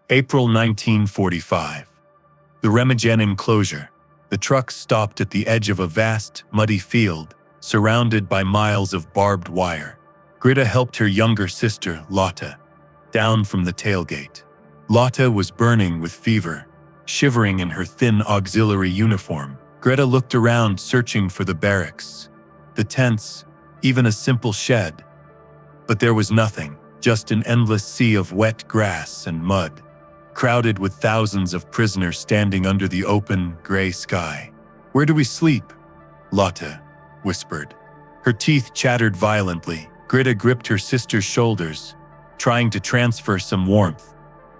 April 1945. The Remagen enclosure. The truck stopped at the edge of a vast, muddy field, surrounded by miles of barbed wire. Greta helped her younger sister, Lotte, down from the tailgate. Lotte was burning with fever, shivering in her thin auxiliary uniform. Greta looked around, searching for the barracks, the tents, even a simple shed. But there was nothing, just an endless sea of wet grass and mud, crowded with thousands of prisoners standing under the open, gray sky. "Where do we sleep?" Lotte whispered. Her teeth chattered violently. Greta gripped her sister's shoulders, trying to transfer some warmth.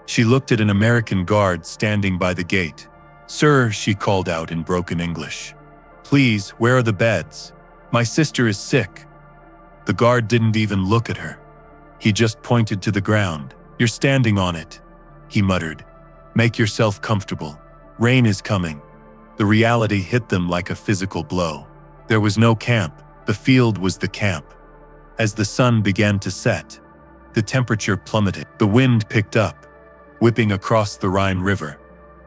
She looked at an American guard standing by the gate. "Sir," she called out in broken English. "Please, where are the beds? My sister is sick." The guard didn't even look at her. He just pointed to the ground. "You're standing on it," he muttered. "Make yourself comfortable. Rain is coming." The reality hit them like a physical blow. There was no camp. The field was the camp. As the sun began to set, the temperature plummeted. The wind picked up, whipping across the Rhine River,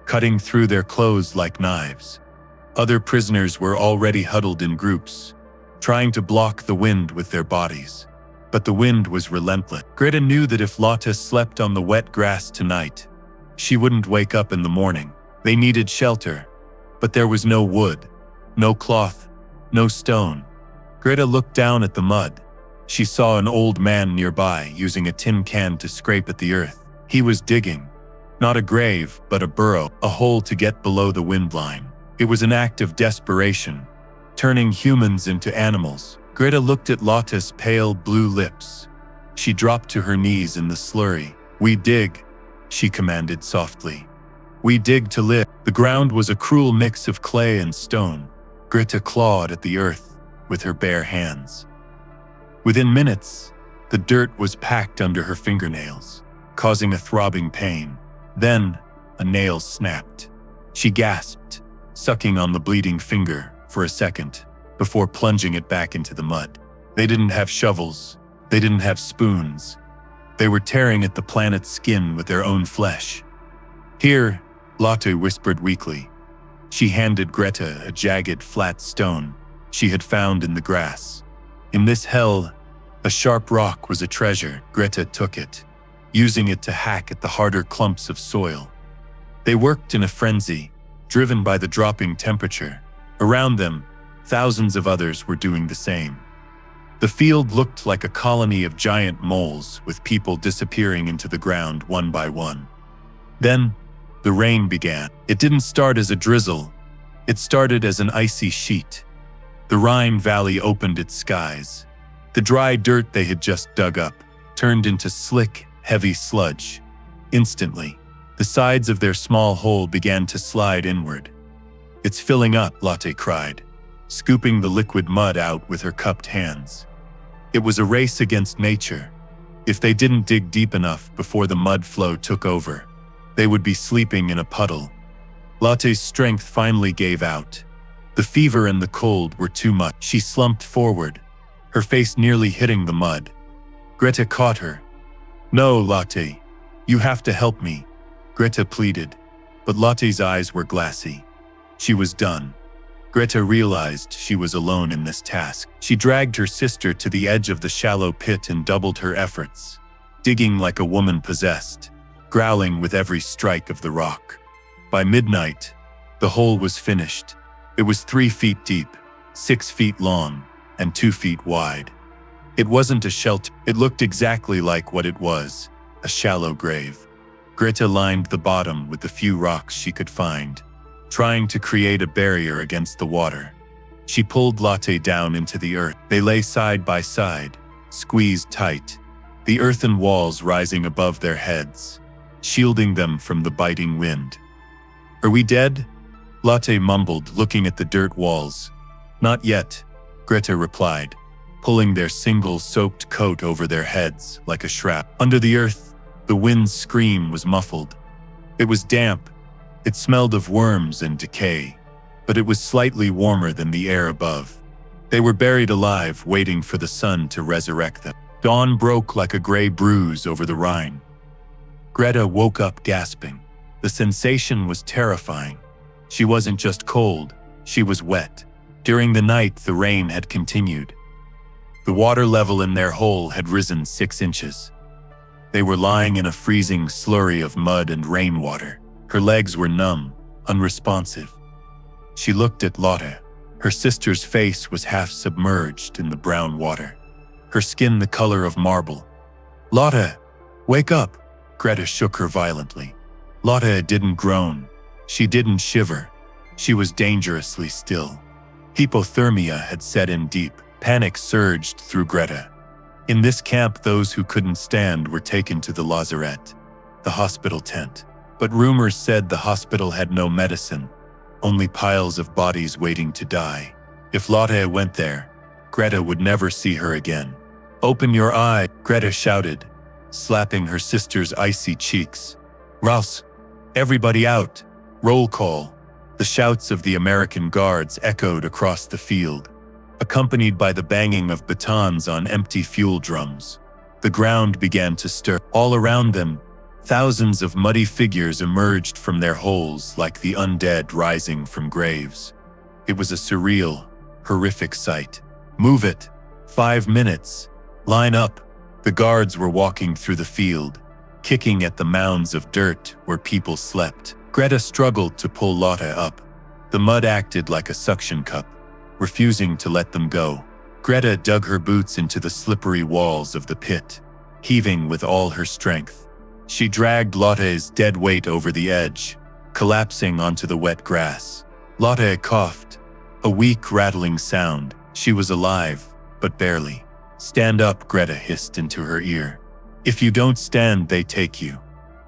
cutting through their clothes like knives. Other prisoners were already huddled in groups, trying to block the wind with their bodies. But the wind was relentless. Greta knew that if Lotte slept on the wet grass tonight, she wouldn't wake up in the morning. They needed shelter, but there was no wood, no cloth, no stone. Greta looked down at the mud. She saw an old man nearby using a tin can to scrape at the earth. He was digging, not a grave, but a burrow, a hole to get below the wind line. It was an act of desperation, turning humans into animals. Greta looked at Lotte's pale blue lips. She dropped to her knees in the slurry. "We dig," she commanded softly. "We dig to live." The ground was a cruel mix of clay and stone. Greta clawed at the earth with her bare hands. Within minutes, the dirt was packed under her fingernails, causing a throbbing pain. Then, a nail snapped. She gasped, sucking on the bleeding finger for a second, before plunging it back into the mud. They didn't have shovels. They didn't have spoons. They were tearing at the planet's skin with their own flesh. "Here," Lotte whispered weakly. She handed Greta a jagged, flat stone she had found in the grass. In this hell, a sharp rock was a treasure. Greta took it, using it to hack at the harder clumps of soil. They worked in a frenzy, driven by the dropping temperature. Around them, thousands of others were doing the same. The field looked like a colony of giant moles, with people disappearing into the ground one by one. Then, the rain began. It didn't start as a drizzle. It started as an icy sheet. The Rhine Valley opened its skies. The dry dirt they had just dug up turned into slick, heavy sludge. Instantly, the sides of their small hole began to slide inward. "It's filling up," Lotte cried, scooping the liquid mud out with her cupped hands. It was a race against nature. If they didn't dig deep enough before the mud flow took over, they would be sleeping in a puddle. Lotte's strength finally gave out. The fever and the cold were too much. She slumped forward, her face nearly hitting the mud. Greta caught her. "No, Lotte, you have to help me," Greta pleaded, but Lotte's eyes were glassy. She was done. Greta realized she was alone in this task. She dragged her sister to the edge of the shallow pit and doubled her efforts, digging like a woman possessed, growling with every strike of the rock. By midnight, the hole was finished. It was 3 feet deep, 6 feet long, and 2 feet wide. It wasn't a shelter. It looked exactly like what it was, a shallow grave. Greta lined the bottom with the few rocks she could find, trying to create a barrier against the water. She pulled Lotte down into the earth. They lay side by side, squeezed tight, the earthen walls rising above their heads, shielding them from the biting wind. "Are we dead?" Lotte mumbled, looking at the dirt walls. "Not yet," Greta replied, pulling their single soaked coat over their heads like a shroud. Under the earth, the wind's scream was muffled. It was damp. It smelled of worms and decay, but it was slightly warmer than the air above. They were buried alive, waiting for the sun to resurrect them. Dawn broke like a gray bruise over the Rhine. Greta woke up gasping. The sensation was terrifying. She wasn't just cold, she was wet. During the night, the rain had continued. The water level in their hole had risen 6 inches. They were lying in a freezing slurry of mud and rainwater. Her legs were numb, unresponsive. She looked at Lotte. Her sister's face was half submerged in the brown water, her skin the color of marble. "Lotte, wake up!" Greta shook her violently. Lotte didn't groan. She didn't shiver. She was dangerously still. Hypothermia had set in deep. Panic surged through Greta. In this camp, those who couldn't stand were taken to the lazaret, the hospital tent. But rumors said the hospital had no medicine, only piles of bodies waiting to die. If Lotte went there, Greta would never see her again. "Open your eye," Greta shouted, slapping her sister's icy cheeks. "Rouse! Everybody out! Roll call!" The shouts of the American guards echoed across the field, accompanied by the banging of batons on empty fuel drums. The ground began to stir. All around them, thousands of muddy figures emerged from their holes like the undead rising from graves. It was a surreal, horrific sight. "Move it! 5 minutes! Line up!" The guards were walking through the field, kicking at the mounds of dirt where people slept. Greta struggled to pull Lotte up. The mud acted like a suction cup, refusing to let them go. Greta dug her boots into the slippery walls of the pit, heaving with all her strength. She dragged Lotte's dead weight over the edge, collapsing onto the wet grass. Lotte coughed, a weak, rattling sound. She was alive, but barely. "Stand up," Greta hissed into her ear. "If you don't stand, they take you."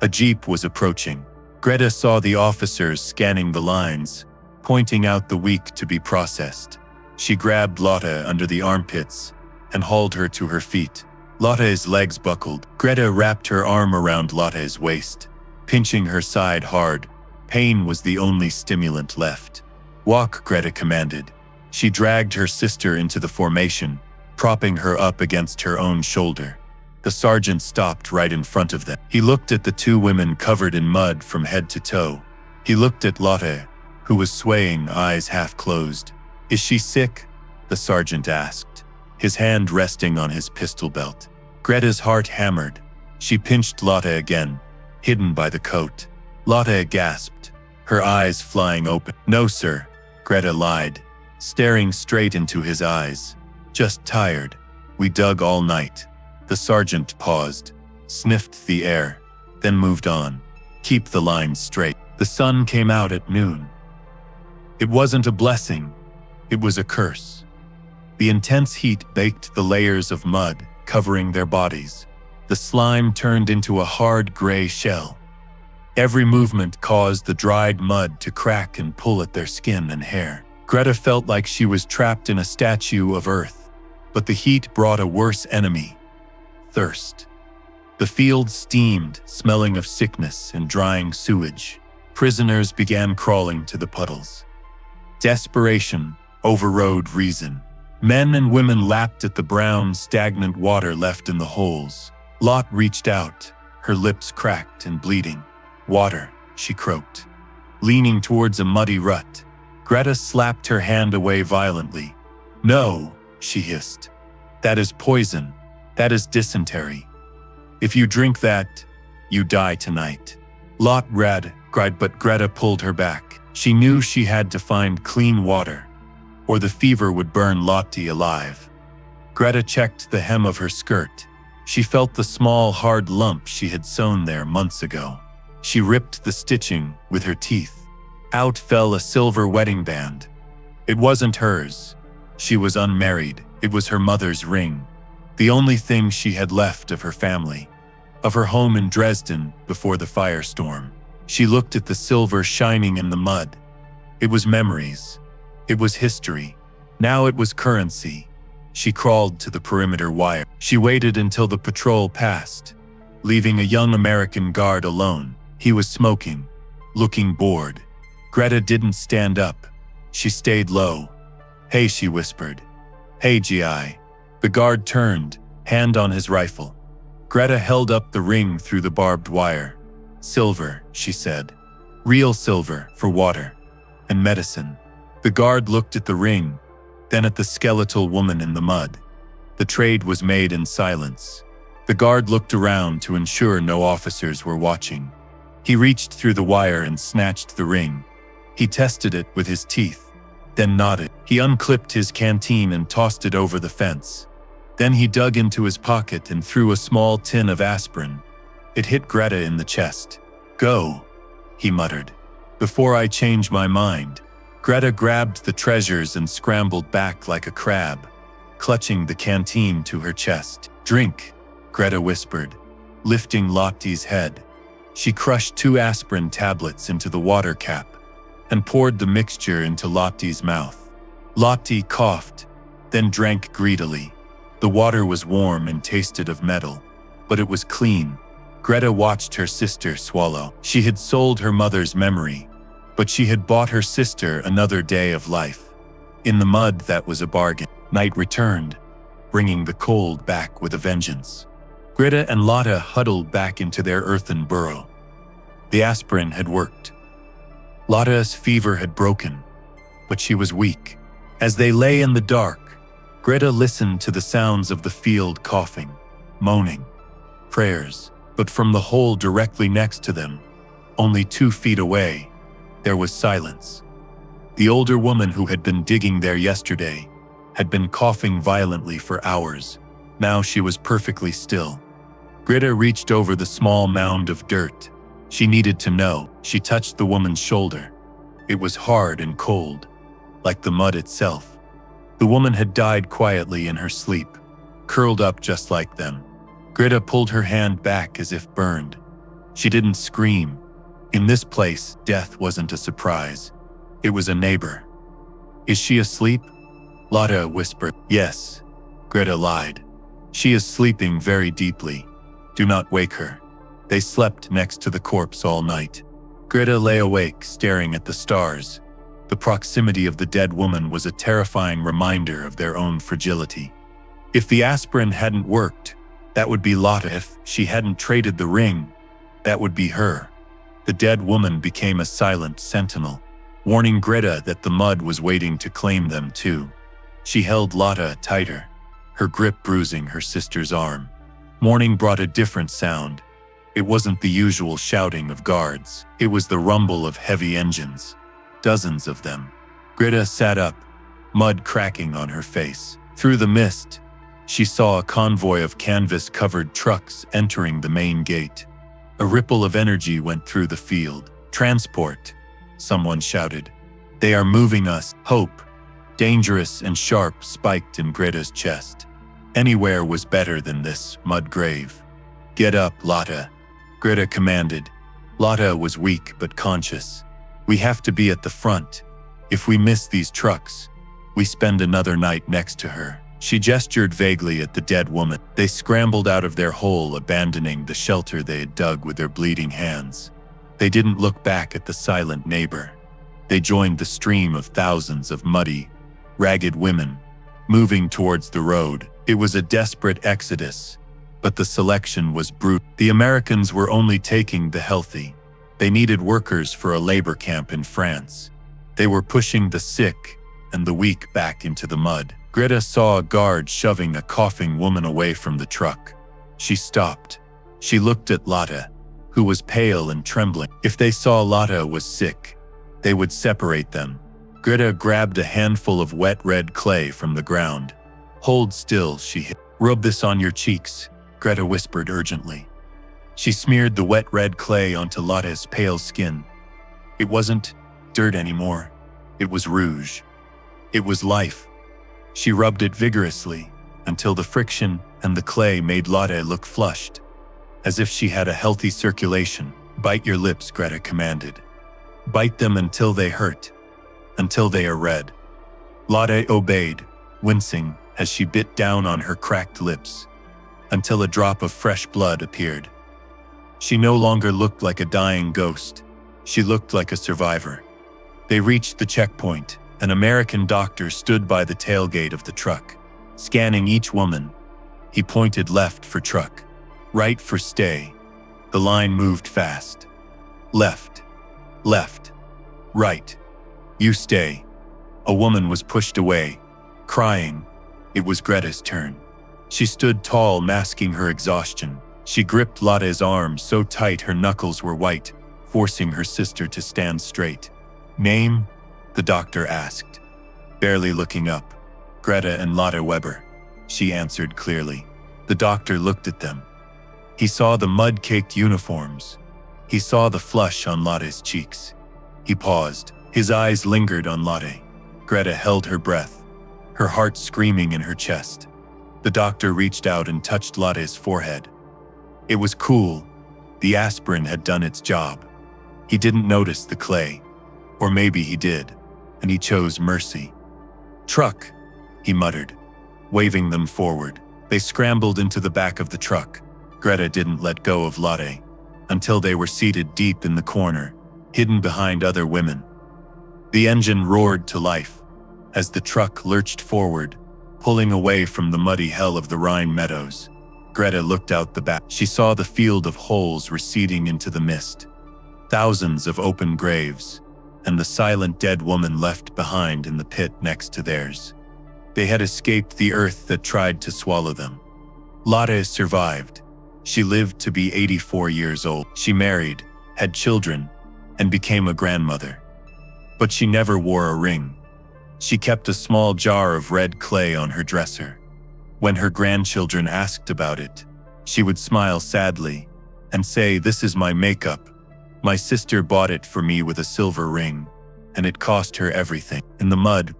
A jeep was approaching. Greta saw the officers scanning the lines, pointing out the weak to be processed. She grabbed Lotte under the armpits and hauled her to her feet. Lotte's legs buckled. Greta wrapped her arm around Lotte's waist, pinching her side hard. Pain was the only stimulant left. "Walk," Greta commanded. She dragged her sister into the formation, propping her up against her own shoulder. The sergeant stopped right in front of them. He looked at the 2 women covered in mud from head to toe. He looked at Lotte, who was swaying, eyes half closed. "Is she sick?" the sergeant asked, his hand resting on his pistol belt. Greta's heart hammered. She pinched Lotte again, hidden by the coat. Lotte gasped, her eyes flying open. "No, sir," Greta lied, staring straight into his eyes. "Just tired. We dug all night." The sergeant paused, sniffed the air, then moved on. "Keep the line straight." The sun came out at noon. It wasn't a blessing, it was a curse. The intense heat baked the layers of mud covering their bodies. The slime turned into a hard gray shell. Every movement caused the dried mud to crack and pull at their skin and hair. Greta felt like she was trapped in a statue of earth, but the heat brought a worse enemy: thirst. The field steamed, smelling of sickness and drying sewage. Prisoners began crawling to the puddles. Desperation overrode reason. Men and women lapped at the brown, stagnant water left in the holes. Lotte reached out, her lips cracked and bleeding. "Water," she croaked, leaning towards a muddy rut. Greta slapped her hand away violently. "No," she hissed. "That is poison. That is dysentery. If you drink that, you die tonight." Lotte cried, but Greta pulled her back. She knew she had to find clean water, or the fever would burn Lotte alive. Greta checked the hem of her skirt. She felt the small, hard lump she had sewn there months ago. She ripped the stitching with her teeth. Out fell a silver wedding band. It wasn't hers. She was unmarried. It was her mother's ring, the only thing she had left of her family, of her home in Dresden before the firestorm. She looked at the silver shining in the mud. It was memories. It was history. Now it was currency. She crawled to the perimeter wire. She waited until the patrol passed, leaving a young American guard alone. He was smoking, looking bored. Greta didn't stand up. She stayed low. "Hey," she whispered. "Hey, GI." The guard turned, hand on his rifle. Greta held up the ring through the barbed wire. "Silver," she said. "Real silver for water and medicine." The guard looked at the ring, then at the skeletal woman in the mud. The trade was made in silence. The guard looked around to ensure no officers were watching. He reached through the wire and snatched the ring. He tested it with his teeth, then nodded. He unclipped his canteen and tossed it over the fence. Then he dug into his pocket and threw a small tin of aspirin. It hit Greta in the chest. "Go," he muttered. "Before I change my mind." Greta grabbed the treasures and scrambled back like a crab, clutching the canteen to her chest. "Drink," Greta whispered, lifting Lotte's head. She crushed 2 aspirin tablets into the water cap and poured the mixture into Lotte's mouth. Lotte coughed, then drank greedily. The water was warm and tasted of metal, but it was clean. Greta watched her sister swallow. She had sold her mother's memory, but she had bought her sister another day of life. In the mud, that was a bargain. Night returned, bringing the cold back with a vengeance. Greta and Lotte huddled back into their earthen burrow. The aspirin had worked. Lotte's fever had broken, but she was weak. As they lay in the dark, Greta listened to the sounds of the field coughing, moaning, prayers. But from the hole directly next to them, only 2 feet away, there was silence. The older woman who had been digging there yesterday had been coughing violently for hours. Now she was perfectly still. Greta reached over the small mound of dirt. She needed to know. She touched the woman's shoulder. It was hard and cold, like the mud itself. The woman had died quietly in her sleep, curled up just like them. Greta pulled her hand back as if burned. She didn't scream. In this place, death wasn't a surprise. It was a neighbor. "Is she asleep?" Lotte whispered. "Yes," Greta lied. "She is sleeping very deeply. Do not wake her." They slept next to the corpse all night. Greta lay awake, staring at the stars. The proximity of the dead woman was a terrifying reminder of their own fragility. If the aspirin hadn't worked, that would be Lotte. If she hadn't traded the ring, that would be her. The dead woman became a silent sentinel, warning Greta that the mud was waiting to claim them too. She held Lotte tighter, her grip bruising her sister's arm. Morning brought a different sound. It wasn't the usual shouting of guards. It was the rumble of heavy engines. Dozens of them. Greta sat up, mud cracking on her face. Through the mist, she saw a convoy of canvas-covered trucks entering the main gate. A ripple of energy went through the field. "Transport," someone shouted. "They are moving us." Hope, dangerous and sharp, spiked in Greta's chest. Anywhere was better than this mud grave. "Get up, Lotte," Greta commanded. Lotte was weak but conscious. "We have to be at the front. If we miss these trucks, we spend another night next to her." She gestured vaguely at the dead woman. They scrambled out of their hole, abandoning the shelter they had dug with their bleeding hands. They didn't look back at the silent neighbor. They joined the stream of thousands of muddy, ragged women, moving towards the road. It was a desperate exodus, but the selection was brutal. The Americans were only taking the healthy. They needed workers for a labor camp in France. They were pushing the sick and the weak back into the mud. Greta saw a guard shoving a coughing woman away from the truck. She stopped. She looked at Lotte, who was pale and trembling. If they saw Lotte was sick, they would separate them. Greta grabbed a handful of wet red clay from the ground. "Hold still," she hit. "Rub this on your cheeks," Greta whispered urgently. She smeared the wet red clay onto Lotte's pale skin. It wasn't dirt anymore. It was rouge. It was life. She rubbed it vigorously until the friction and the clay made Lotte look flushed, as if she had a healthy circulation. "Bite your lips," Greta commanded. "Bite them until they hurt, until they are red." Lotte obeyed, wincing as she bit down on her cracked lips, until a drop of fresh blood appeared. She no longer looked like a dying ghost. She looked like a survivor. They reached the checkpoint. An American doctor stood by the tailgate of the truck, scanning each woman. He pointed left for truck. Right for stay. The line moved fast. Left. Left. Right. You stay. A woman was pushed away, crying. It was Greta's turn. She stood tall, masking her exhaustion. She gripped Lotte's arm so tight her knuckles were white, forcing her sister to stand straight. Name? The doctor asked, barely looking up. Greta and Lotte Weber, she answered clearly. The doctor looked at them. He saw the mud-caked uniforms. He saw the flush on Lotte's cheeks. He paused. His eyes lingered on Lotte. Greta held her breath, her heart screaming in her chest. The doctor reached out and touched Lotte's forehead. It was cool. The aspirin had done its job. He didn't notice the clay. Or maybe he did, and he chose mercy. Truck, he muttered, waving them forward. They scrambled into the back of the truck. Greta didn't let go of Lotte until they were seated deep in the corner, hidden behind other women. The engine roared to life as the truck lurched forward, pulling away from the muddy hell of the Rhine Meadows. Greta looked out the back. She saw the field of holes receding into the mist. Thousands of open graves, and the silent dead woman left behind in the pit next to theirs. They had escaped the earth that tried to swallow them. Lotte survived. She lived to be 84 years old. She married, had children, and became a grandmother. But she never wore a ring. She kept a small jar of red clay on her dresser. When her grandchildren asked about it, she would smile sadly and say, "This is my makeup. My sister bought it for me with a silver ring, and it cost her everything." In the mud,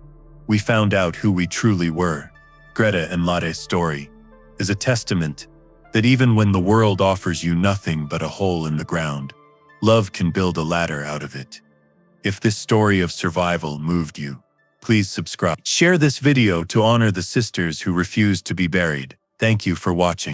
we found out who we truly were. Greta and Lotte's story is a testament that even when the world offers you nothing but a hole in the ground, love can build a ladder out of it. If this story of survival moved you, please subscribe. Share this video to honor the sisters who refused to be buried. Thank you for watching.